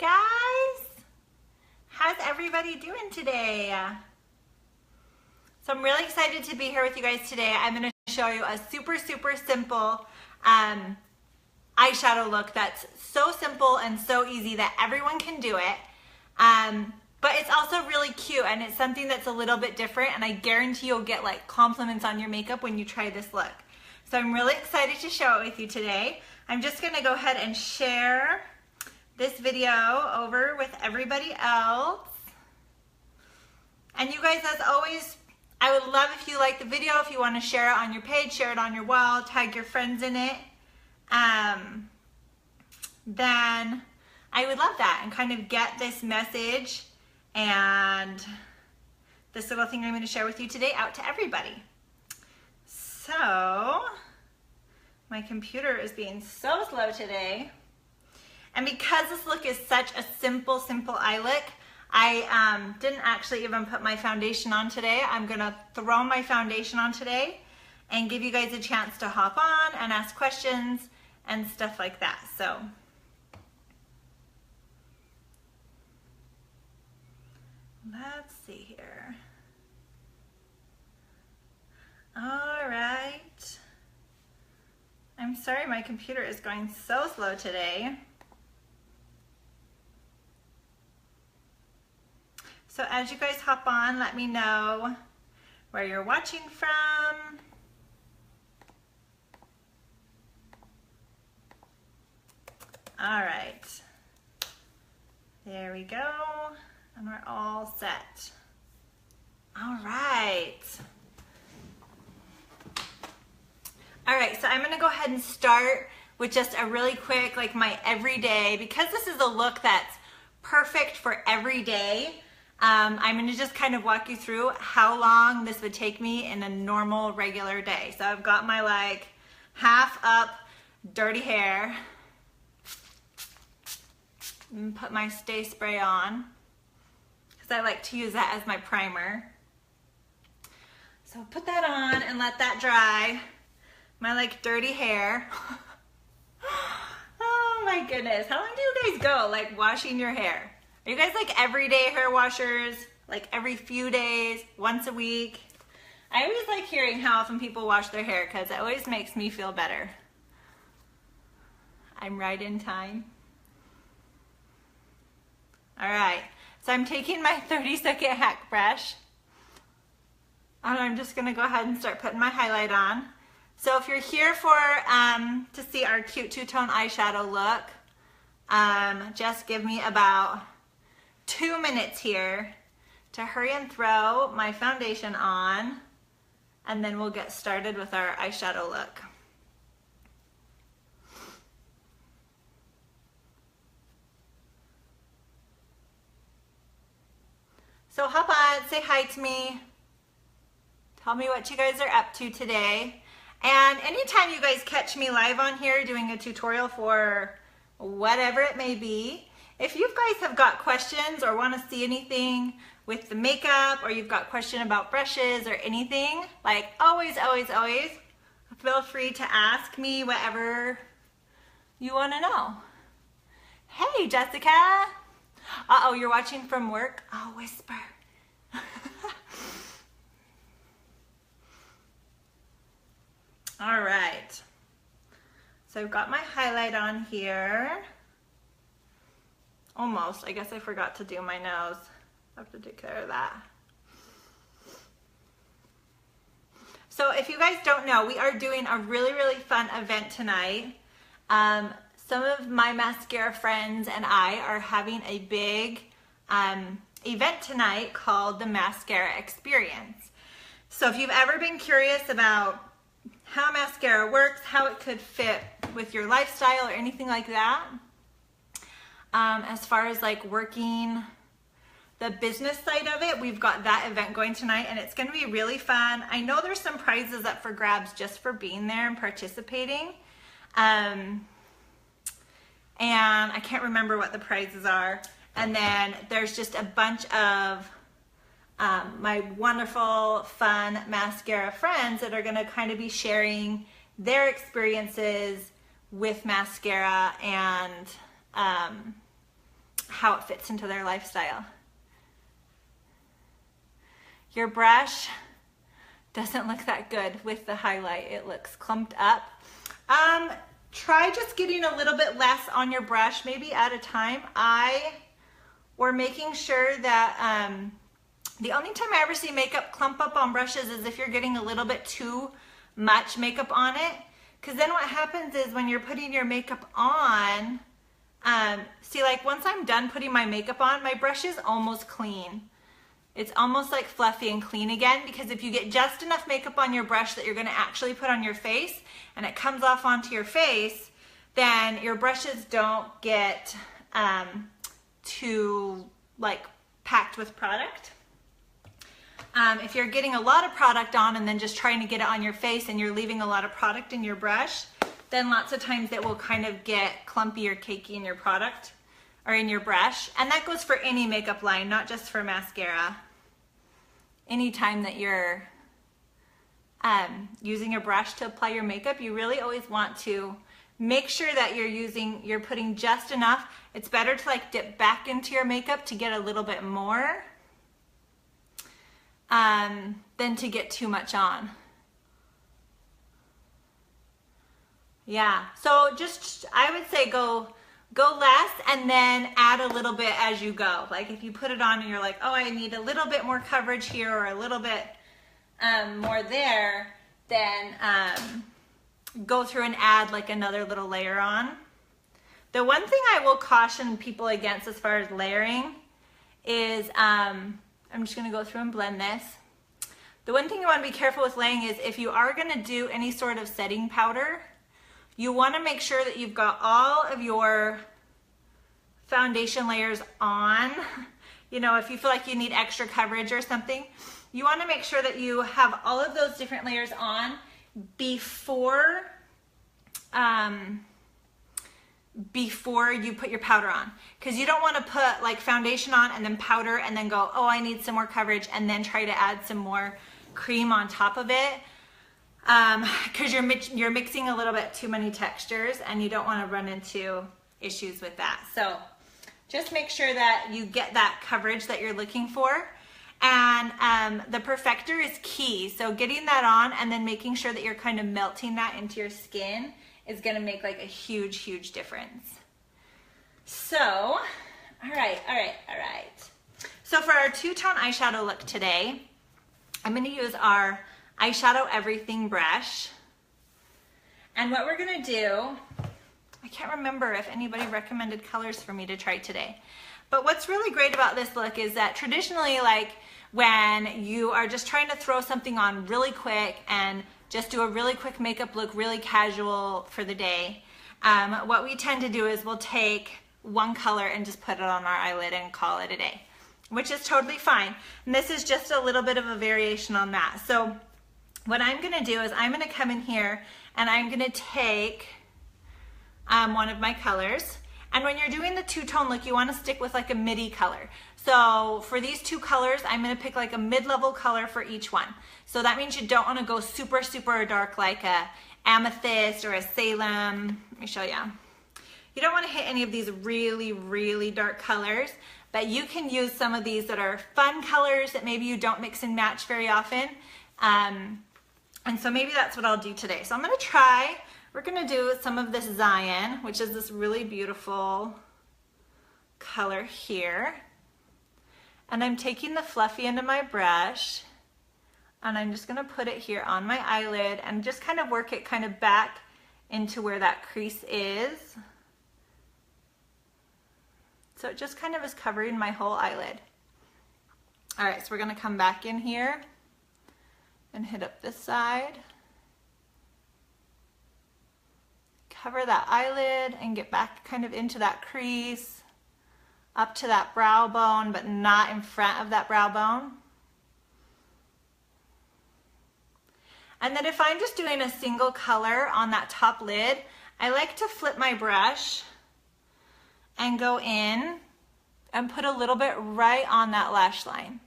guys? How's everybody doing today? So I'm really excited to be here with you guys today. I'm going to show you a super simple eyeshadow look that's so simple and so easy that everyone can do it. But it's also really cute, and it's something that's a little bit different, and I guarantee you'll get like compliments on your makeup when you try this look. So I'm really excited to show it with you today. I'm just going to go ahead and share this video over with everybody else. And you guys, as always, I would love if you like the video. If you want to share it on your page, share it on your wall, tag your friends in it, then I would love that and kind of get this message and this little thing I'm going to share with you today out to everybody. So, my computer is being so slow today. And because this look is such a simple eye look, I didn't actually even put my foundation on today. I'm gonna throw my foundation on today and give you guys a chance to hop on and ask questions and stuff like that. So, let's see here. All right. I'm sorry my computer is going so slow today. So as you guys hop on, let me know where you're watching from. All right. There we go. And we're all set. All right. All right, so I'm gonna go ahead and start with just a really quick, like my everyday, because this is a look that's perfect for every day. I'm gonna just kind of walk you through how long this would take me in a normal, regular day. So I've got my like half up dirty hair. And put my Stay Spray on, because I like to use that as my primer. So put that on and let that dry. My like dirty hair. Oh my goodness, how long do you guys go like washing your hair? Are you guys like everyday hair washers? Like every few days, once a week? I always like hearing how often people wash their hair because it always makes me feel better. I'm right in time. All right, so I'm taking my 30-second hack brush and I'm just gonna go ahead and start putting my highlight on. So if you're here for to see our cute two-tone eyeshadow look, just give me about 2 minutes here to hurry and throw my foundation on, and then we'll get started with our eyeshadow look. So hop on, say hi to me, tell me what you guys are up to today. And anytime you guys catch me live on here doing a tutorial for whatever it may be, if you guys have got questions or want to see anything with the makeup, or you've got question about brushes or anything, like always feel free to ask me whatever you want to know. Hey Jessica! Uh-oh, you're watching from work? I'll whisper. All right, so I've got my highlight on here. Almost, I guess I forgot to do my nose. I have to take care of that. So if you guys don't know, we are doing a really fun event tonight. Some of my Maskcara friends and I are having a big event tonight called the Maskcara Experience. So if you've ever been curious about how mascara works, how it could fit with your lifestyle or anything like that, as far as like working the business side of it, we've got that event going tonight, and it's going to be really fun. I know there's some prizes up for grabs just for being there and participating. And I can't remember what the prizes are. And then there's just a bunch of my wonderful, fun Maskcara friends that are going to kind of be sharing their experiences with mascara and how it fits into their lifestyle. Your brush doesn't look that good with the highlight. It looks clumped up. Try just getting a little bit less on your brush, maybe at a time. We're making sure that the only time I ever see makeup clump up on brushes is if you're getting a little bit too much makeup on it. Because then what happens is when you're putting your makeup on, see, like once I'm done putting my makeup on, my brush is almost clean. It's almost like fluffy and clean again, because if you get just enough makeup on your brush that you're going to actually put on your face and it comes off onto your face, then your brushes don't get too like packed with product. If you're getting a lot of product on and then just trying to get it on your face and you're leaving a lot of product in your brush, then lots of times it will kind of get clumpy or cakey in your product or in your brush. And that goes for any makeup line, not just for mascara. Anytime that you're using a brush to apply your makeup, you really always want to make sure that you're putting just enough. It's better to like dip back into your makeup to get a little bit more than to get too much on. Yeah, so just, I would say go less and then add a little bit as you go. Like if you put it on and you're like, oh, I need a little bit more coverage here or a little bit more there, then go through and add like another little layer on. The one thing I will caution people against as far as layering is, I'm just gonna go through and blend this. The one thing you wanna be careful with layering is if you are gonna do any sort of setting powder, you want to make sure that you've got all of your foundation layers on. You know, if you feel like you need extra coverage or something, you want to make sure that you have all of those different layers on before you put your powder on. Because you don't want to put like foundation on and then powder and then go, oh, I need some more coverage, and then try to add some more cream on top of it. Because you're mixing a little bit too many textures and you don't want to run into issues with that. So just make sure that you get that coverage that you're looking for. And the perfector is key. So getting that on and then making sure that you're kind of melting that into your skin is going to make like a huge, huge difference. So, all right. So for our two-tone eyeshadow look today, I'm going to use our eyeshadow everything brush. And what we're gonna do, I can't remember if anybody recommended colors for me to try today, but what's really great about this look is that traditionally, like when you are just trying to throw something on really quick and just do a really quick makeup look, really casual for the day, what we tend to do is we'll take one color and just put it on our eyelid and call it a day, which is totally fine. And this is just a little bit of a variation on that. So what I'm gonna do is I'm gonna come in here and I'm gonna take one of my colors. And when you're doing the two-tone look, you wanna stick with like a midi color. So for these two colors, I'm gonna pick like a mid-level color for each one. So that means you don't wanna go super, super dark like a amethyst or a Salem. Let me show you. You don't wanna hit any of these really, really dark colors, but you can use some of these that are fun colors that maybe you don't mix and match very often. And so maybe that's what I'll do today. So I'm gonna try, we're gonna do some of this Zion, which is this really beautiful color here. And I'm taking the fluffy end of my brush and I'm just gonna put it here on my eyelid and just kind of work it kind of back into where that crease is. So it just kind of is covering my whole eyelid. All right, so we're gonna come back in here and hit up this side. Cover that eyelid and get back kind of into that crease, up to that brow bone, but not in front of that brow bone. And then if I'm just doing a single color on that top lid, I like to flip my brush and go in and put a little bit right on that lash line,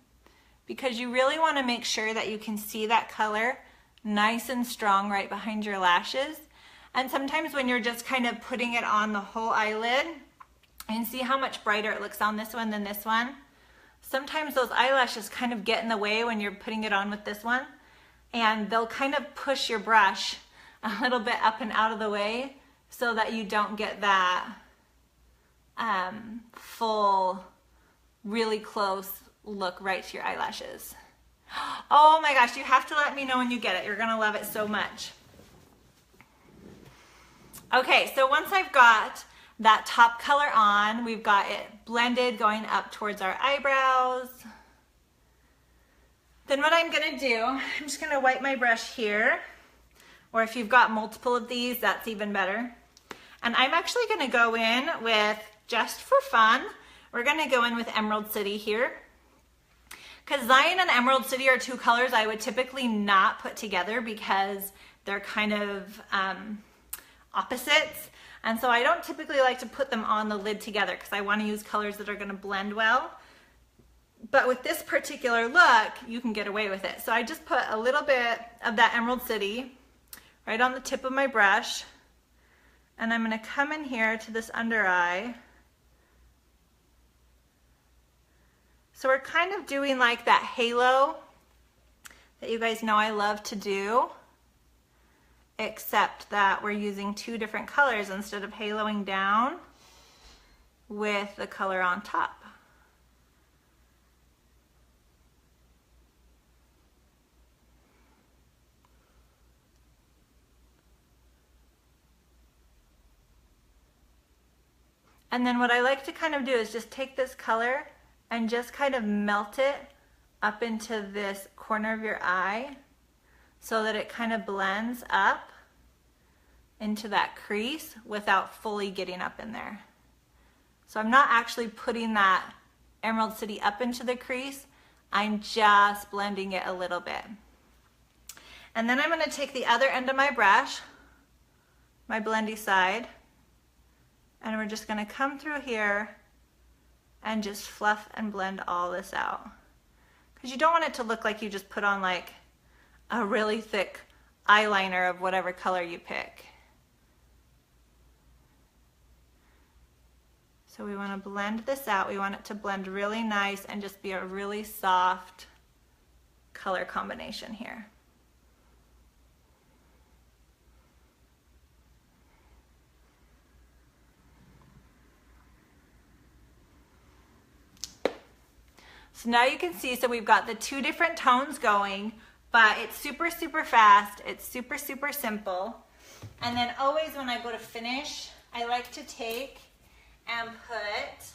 because you really want to make sure that you can see that color nice and strong right behind your lashes. And sometimes when you're just kind of putting it on the whole eyelid, And see how much brighter it looks on this one than this one? Sometimes those eyelashes kind of get in the way when you're putting it on with this one, and they'll kind of push your brush a little bit up and out of the way so that you don't get that full, really close look right to your eyelashes. Oh my gosh, you have to let me know when you get it. You're gonna love it so much. Okay, so once I've got that top color on, we've got it blended going up towards our eyebrows. Then what I'm gonna do, I'm just gonna wipe my brush here, or if you've got multiple of these, that's even better. And I'm actually gonna go in with, just for fun, we're gonna go in with Emerald City here. Because Zion and Emerald City are two colors I would typically not put together because they're kind of opposites. And so I don't typically like to put them on the lid together because I want to use colors that are going to blend well. But with this particular look, you can get away with it. So I just put a little bit of that Emerald City right on the tip of my brush. And I'm going to come in here to this under eye. So we're kind of doing like that halo that you guys know I love to do, except that we're using two different colors instead of haloing down with the color on top. And then what I like to kind of do is just take this color and just kind of melt it up into this corner of your eye so that it kind of blends up into that crease without fully getting up in there. So I'm not actually putting that Emerald City up into the crease, I'm just blending it a little bit. And then I'm going to take the other end of my brush, my blendy side, and we're just going to come through here and just fluff and blend all this out. Because you don't want it to look like you just put on like a really thick eyeliner of whatever color you pick. So we want to blend this out. We want it to blend really nice and just be a really soft color combination here. So now you can see, so we've got the two different tones going, but it's super, super fast. It's super, super simple. And then always when I go to finish, I like to take and put,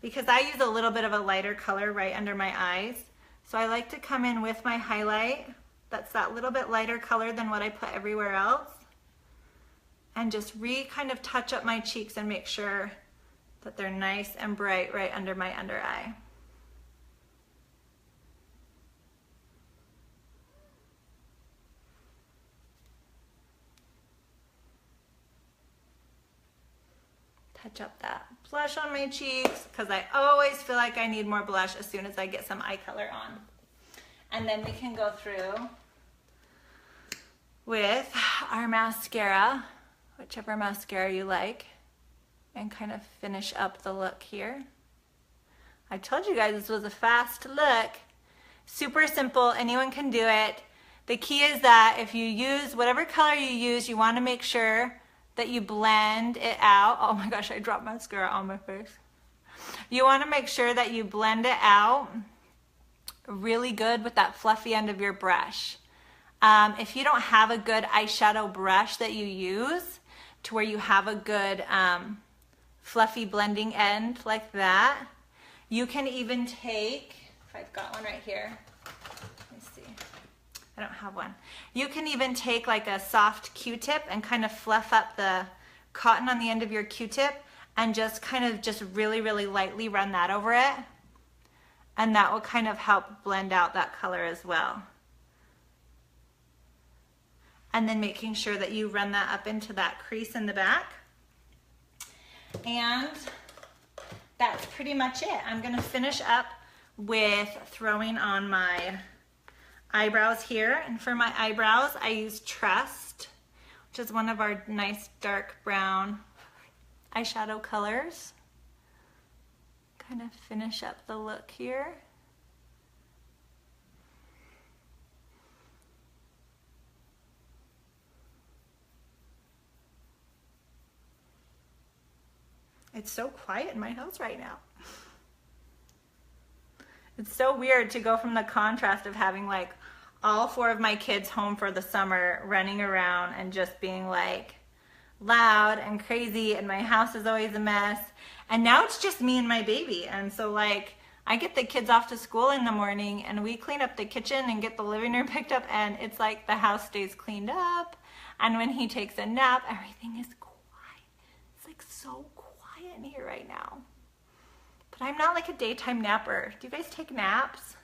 because I use a little bit of a lighter color right under my eyes, so I like to come in with my highlight. That's that little bit lighter color than what I put everywhere else. And just kind of touch up my cheeks and make sure that they're nice and bright right under my under eye. Touch up that blush on my cheeks because I always feel like I need more blush as soon as I get some eye color on. And then we can go through with our mascara, whichever mascara you like, and kind of finish up the look here. I told you guys this was a fast look. Super simple, anyone can do it. The key is that if you use whatever color you use, you want to make sure that you blend it out. Oh my gosh, I dropped mascara on my face. You want to make sure that you blend it out really good with that fluffy end of your brush. If you don't have a good eyeshadow brush that you use to where you have a good fluffy blending end like that, you can even take, if I've got one right here, let me see. I don't have one. You can even take like a soft Q-tip and kind of fluff up the cotton on the end of your Q-tip and just kind of just really, really lightly run that over it. And that will kind of help blend out that color as well. And then making sure that you run that up into that crease in the back. And that's pretty much it. I'm gonna finish up with throwing on my eyebrows here, and for my eyebrows I use Trust, which is one of our nice dark brown eyeshadow colors. Kind of finish up the look here. It's so quiet in my house right now. It's so weird to go from the contrast of having like all 4 of my kids home for the summer running around and just being like loud and crazy, and my house is always a mess. And now it's just me and my baby. And so like I get the kids off to school in the morning and we clean up the kitchen and get the living room picked up, and it's like the house stays cleaned up. And when he takes a nap, everything is quiet. It's like so quiet in here right now. But I'm not like a daytime napper. Do you guys take naps?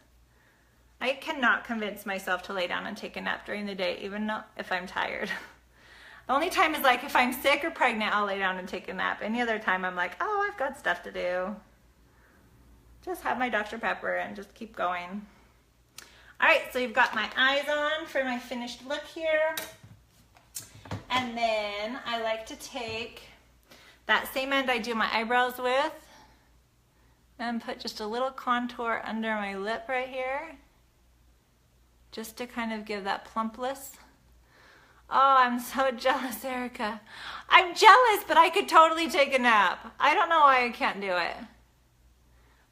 I cannot convince myself to lay down and take a nap during the day, even if I'm tired. The only time is like if I'm sick or pregnant, I'll lay down and take a nap. Any other time I'm like, oh, I've got stuff to do. Just have my Dr. Pepper and just keep going. All right, so you've got my eyes on for my finished look here. And then I like to take that same end I do my eyebrows with and put just a little contour under my lip right here, just to kind of give that plumpness. Oh, I'm so jealous, Erica. I'm jealous, but I could totally take a nap. I don't know why I can't do it.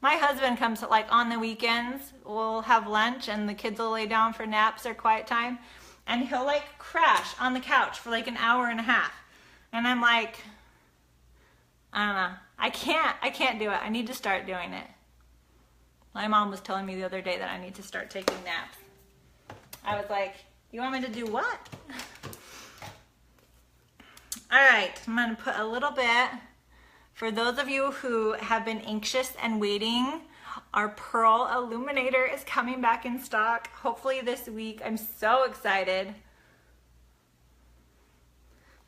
My husband comes like on the weekends, we'll have lunch and the kids will lay down for naps or quiet time, and he'll like crash on the couch for like an hour and a half. And I'm like, I don't know. I can't do it. I need to start doing it. My mom was telling me the other day that I need to start taking naps. I was like, you want me to do what? All right, I'm gonna put a little bit, for those of you who have been anxious and waiting, our Pearl Illuminator is coming back in stock, hopefully this week. I'm so excited.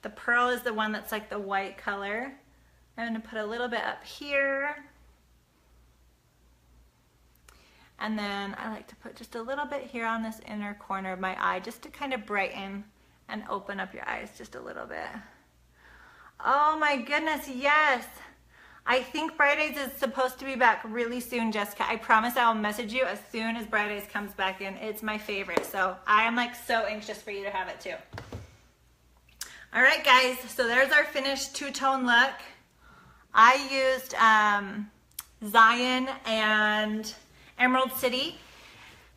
The Pearl is the one that's like the white color. I'm going to put a little bit up here. And then I like to put just a little bit here on this inner corner of my eye, just to kind of brighten and open up your eyes just a little bit. Oh my goodness, yes. I think Bright Eyes is supposed to be back really soon, Jessica. I promise I will message you as soon as Bright Eyes comes back in. It's my favorite. So I am like so anxious for you to have it too. All right, guys. So there's our finished two-tone look. I used Zion and Emerald City.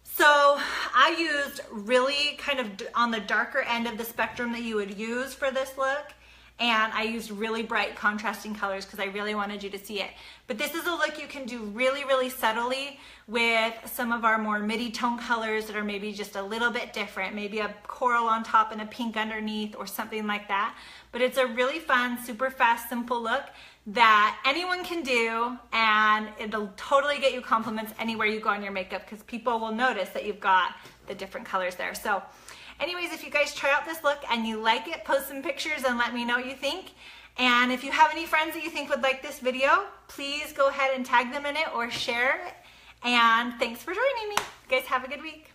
So I used really kind of on the darker end of the spectrum that you would use for this look. And I used really bright contrasting colors because I really wanted you to see it. But this is a look you can do really, really subtly with some of our more midi tone colors that are maybe just a little bit different. Maybe a coral on top and a pink underneath or something like that. But it's a really fun, super fast, simple look that anyone can do, and it'll totally get you compliments anywhere you go on your makeup because people will notice that you've got the different colors there. So anyways, if you guys try out this look and you like it, post some pictures and let me know what you think. And if you have any friends that you think would like this video, please go ahead and tag them in it or share it. And thanks for joining me. You guys have a good week.